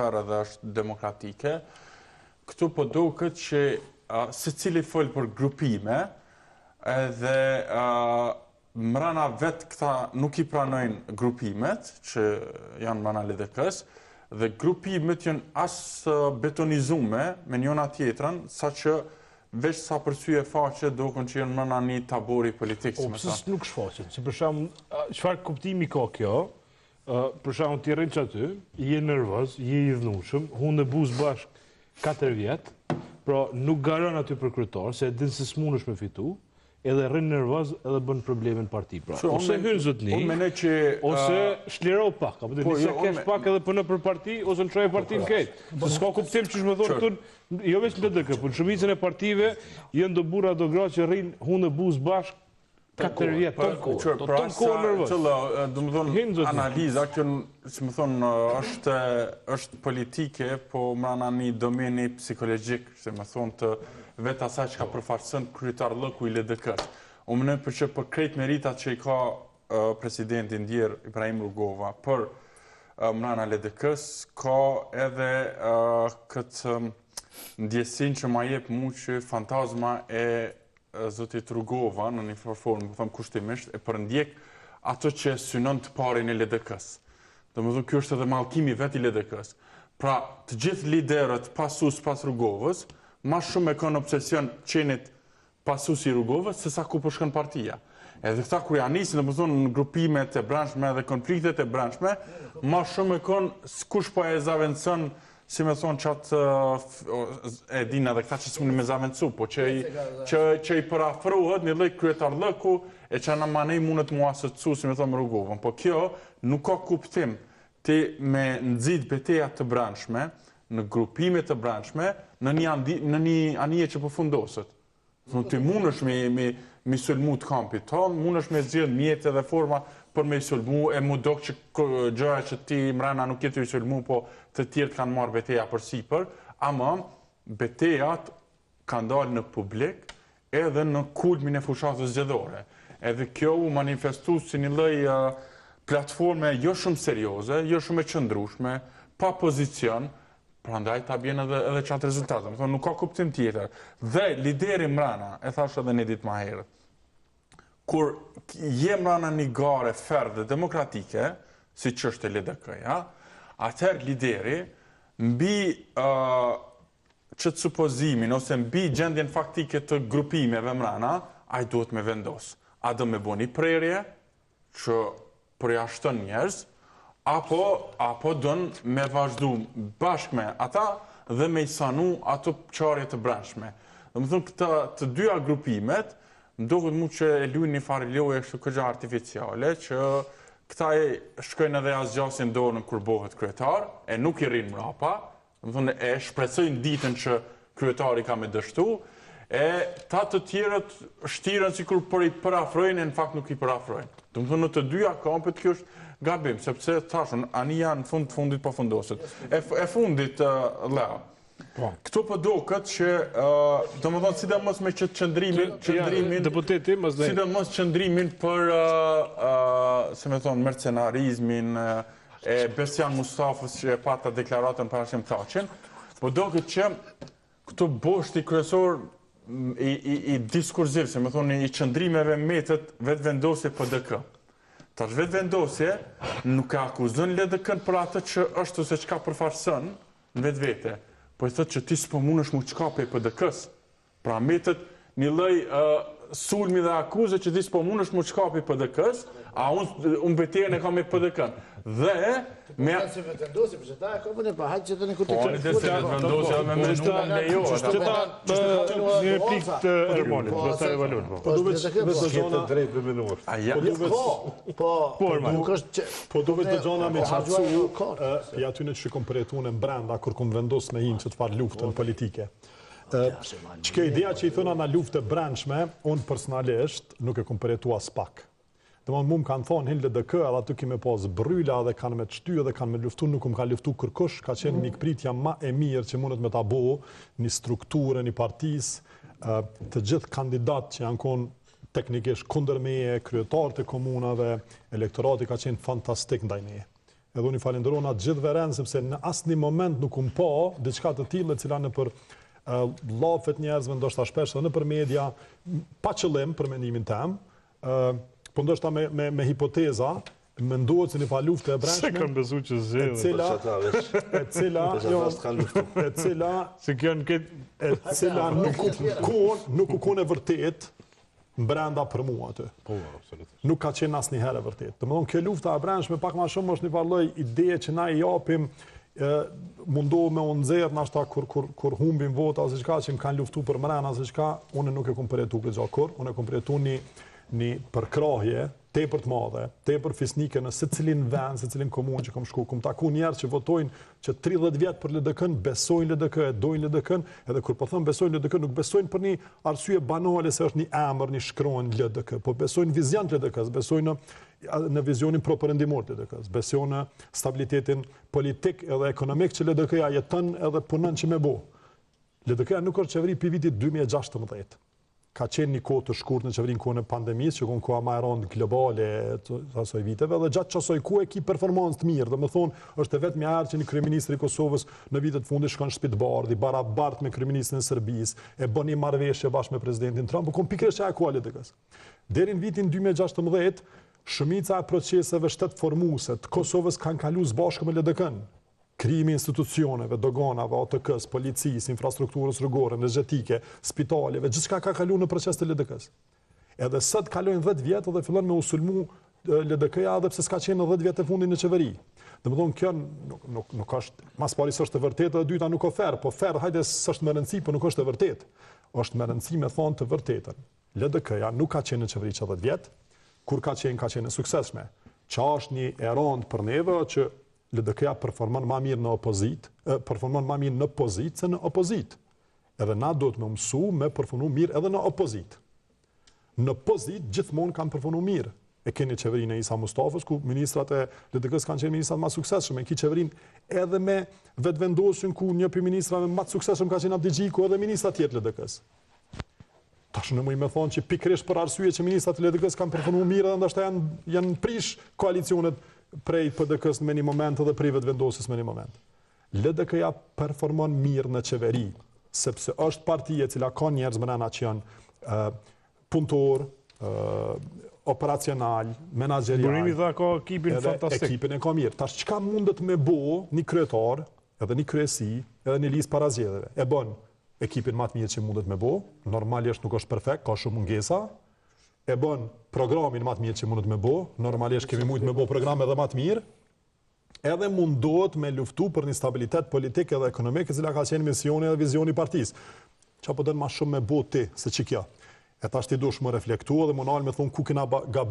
ferë dhe është demokratike. Këtu po duket që secili fol për grupime edhe mrena vetë këta nuk i pranojnë grupimet që janë mrena LDK-s dhe grupimet janë as betonizume me njëna tjetrën, sa që veç sa përsye faqe dokon që janë mrena një tabori politik. Pësës nuk shfaqen, si për shkakun, çfarë kuptimi ka kjo? Për shkakun ti rrin aty, je nervoz, je i dhunshëm, hunë buz bashk 4 vjet, pra nuk garon aty për kryetar, se e din se s'mundesh me fitu, edhe rrin nervoz edhe bën probleme në parti. Pra. Ose hyn zotni, ose shliro pak, apo të nisë kesh pak edhe punë për parti, ose në çojë partin këtë. Se s'ka kuptim që më thonë këtu, jo vetëm LDK, por shumicën e partive janë do burra do gra që rrin hunë buz bashk 4 vjet, ton kohë nervoz. Do të thonë analiza që më thonë është politike, po mrena një domeni psikologjik, se më thonë të vetë asaj që ka përfaqësën kryetar lëku i LDK-s. Unë mendoj për që për krejt meritat që i ka presidenti ndjer Ibrahim Rugova për mrena LDK-s, ka edhe këtë ndjesin që ma jep mu që fantazma e zotit Rugova në një formë, më thëmë kushtimisht, e përndjek ato që synon të parin e LDK-s. Dhe më thëmë, kjo është edhe mallkimi vetë i LDK-s. Pra, të gjithë liderët pasus pas Rugovës, ma shumë e kanë obsesion qenit pasus i Rugovës, se sa ku përshkën partia. Edhe këta kur janë nisë, dhe më thëmë, në grupimet e branshme dhe konfliktet e branshme, ma shumë e kanë s'kush po e zavendësën, si me thonë qatë e dina dhe këta që s'mundi me zavendësu, po që i përafrohet një lloj kryetar lëku e që në manej mundet mu asëtsu, si me thonë Rugovën. Po kjo nuk ka kuptim të me nëzit beteja të branshme, në grupimet të branshme, në një anije që përfundoset. Ti mund është me sulmu të kampit tonë, mund është me zhjith mjetë dhe forma për me sulmu, e mu dok që gjëra që ti mrena nuk jetë i sulmu, po të tjertë kanë marrë beteja për sipër, ama betejat kanë dalë në publik edhe në kulmin e fushatës zgjedhore. Edhe kjo u manifestu si një lloj platforme jo shumë serioze, jo shumë e qëndrueshme, pa pozicion, prandaj ta bjen edhe qatë rezultate. Më thonë, nuk ka kuptim tjetër. Dhe lideri mrena, e thash edhe një ditë më herët, kur je mrena një gare ferë dhe demokratike, si që është e LDK-ja, atëherë lideri, mbi qëtë supozimin, ose mbi gjendjen faktike të grupimeve mrena, a i duhet me vendos. A do me bo një prerje, që përjashton njerëz, apo dënë me vazhdu bashkë me ata dhe me i sanu ato qarje të brendshme. Dhe më thënë, këta të dyja grupimet, më dohet mu që e luin një farë loje kështu këgja artificiale, që këta e shkojnë edhe asgjasin dorën kur bëhet kryetar, e nuk i rinë mrapa, dhe më thënë, e shpresojnë ditën që kryetari ka me dështu, e ta të tjerët shtiren si kur për i përafrojnë, e në fakt nuk i përafrojnë. Dhe më thënë, në të dyja kampet kjo është gabim, sepse tashun, anija në fundit po fundoset. E fundit, Leo, këto po do këtë që, do më thonë, sidomos me që qëndrimin, sidomos qëndrimin për, se me thonë, mercenarizmin, e Besian Mustafës që e pata deklaratën për Hashim Thaqin, po do këtë që këto boshti kryesor i diskurziv, se me thonë, i qëndrimeve metët vetë vendosje PDK. Tash vetë vendosje nuk e akuzën LDK-n për atë që është ose çka përfaqëson në vetë vete, po i thotë që ti s'po mundesh mu çkape PDK-s. Pra metët një lloj sulmi dhe akuze që ti s'po mundesh mu çkape PDK-s, a unë betejën e kam me PDK-n. Dhe me se vetë vendosje, për ta ka punë pa hajtë që të po vetë vendosje me menuar lejohet. Një replikë të Ermanit, pastaj evaluon. Po duhet të zona drejt me menuar. Po duhet të zona me çarçu, ja aty në shikon për jetun e brenda kur kom vendos me hinë që të farë luftën politike. Çka ideja që i thëna na luftë brendshme, unë personalisht nuk e kom përjetuar as pak. Dhe mu më kanë thonë hinë LDK, edhe aty kime pas bryla dhe kanë me të shty edhe kanë me luftu, nuk më ka luftu kërkush, ka qenë një këpritja ma e mirë që mundet me ta bo një strukturë, një partis, të gjithë kandidat që janë konë teknikisht kundër meje, kryetarët e komunave, elektorati ka qenë fantastik ndaj meje. edhe unë i falenderoj atë gjithë veren, sepse në asnjë moment nuk pa diçka të tillë e cila nëpër llafet njerëzve, ndoshta shpesh edhe nëpër media, pa qëllim për mendimin tim, po ndoshta me hipoteza, mendohet se në pa luftë e brendshme. Se kanë besu që zgjedhën. E cila nuk u kon e vërtet brenda për mua aty. Po, absolutisht. Nuk ka qenë asnjëherë e vërtet. Domethënë kjo lufta e brendshme pak më shumë është një lloj ide që na i japim mundohu me unë nxerr nashta kur humbim vota ose çka që më kanë luftu për mrena ose çka, unë nuk e kom përjetu këtë gjë kur, unë e kom përjetu një përkrahje tepër të madhe, tepër fisnike në secilin vend, secilin komunë që kam shku, kam taku njerëz që votojnë që 30 vjet për LDK-n, besojnë LDK, dojnë LDK-n, edhe kur po them besojnë LDK, nuk besojnë për një arsye banale se është një emër, një shkronjë LDK, po besojnë vizion të LDK-s, besojnë në vizionin propërendimor të LDK-s, besojnë në stabilitetin politik edhe ekonomik që LDK-ja jeton edhe punon që me bo. LDK-ja nuk është qeveri për vitit 2016. Ka qenë një kohë të shkurt në qeverinë kohën e pandemisë, që konë koha më e rëndë globale të asoj viteve, dhe gjatë qasoj kohë e ki performancë të mirë, dhe më thonë, është e vetë më herë që një kryeministri i Kosovës në vitet fundi shkon shtëpi të bardhi, barabart me kryeministrin e Serbisë, e bën një marrëveshje bashkë me presidentin Trump, po kom pikërisht ajo kohë LDK-s. Deri në vitin 2016, shumica e proceseve shtetformuese të Kosovës kanë kaluar së bashku me LDK-n. Krimi institucioneve, doganave, ATK-s, policisë, infrastrukturës rrugore, energjetike, spitaleve, gjithçka ka kaluar në proces të LDK-s. Edhe sot kalojnë 10 vjet dhe fillon me u sulmu LDK-ja edhe pse s'ka qenë 10 vjet e fundit në qeveri. Domethënë kjo nuk është, mas pari s'është e vërtetë, e dyta nuk ofer, po fer, hajde s'është më rëndësi, po nuk është e vërtetë. Është më rëndësi me thonë të vërtetën. LDK-ja nuk ka qenë në qeveri që 10 vjet, kur ka qenë e suksesshme. Qa është një e rëndë për neve që LDK-ja performon më mirë në opozit, performon më mirë në pozit se në opozit. Edhe na duhet me mësu me performu mirë edhe në opozit. Në pozit gjithmonë kanë performu mirë. E keni qeverinë e Isa Mustafës, ku ministrat e LDK-s kanë qenë ministrat më suksesshëm, e ki qeverinë edhe me vetëvendosin ku një për ministrave më të suksesshëm ka qenë Abdi Xhiku edhe ministrat tjerë LDK-s. Tash në me thonë që pikërisht për arsye që ministrat e LDK-s kanë performu mirë edhe ndoshta janë prish koalicionet prej PDK-s në një moment edhe prej vetëvendosjes në një moment. LDK-ja performon mirë në qeveri, sepse është partije cila ka njerëz brenda që janë punëtor, operacional, menaxherial. Burimi tha ka ekipin fantastik. Ekipin e ka mirë. Tash çka mundet me bo një kryetar, edhe një kryesi, edhe një listë para zgjedhjeve? E bën ekipin më të mirë që mundet me bo, normalisht nuk është perfekt, ka shumë mungesa. E bën programin më të mirë që mundet me bo, normalisht kemi mujt me bo program edhe më të mirë, edhe mundohet me luftu për një stabilitet politik edhe ekonomik, e cila ka qenë misioni edhe vizioni i partisë. Qa po dën më shumë me bo ti se që kjo. E tash ti dush më reflektu edhe më nalë me thonë ku kena gabu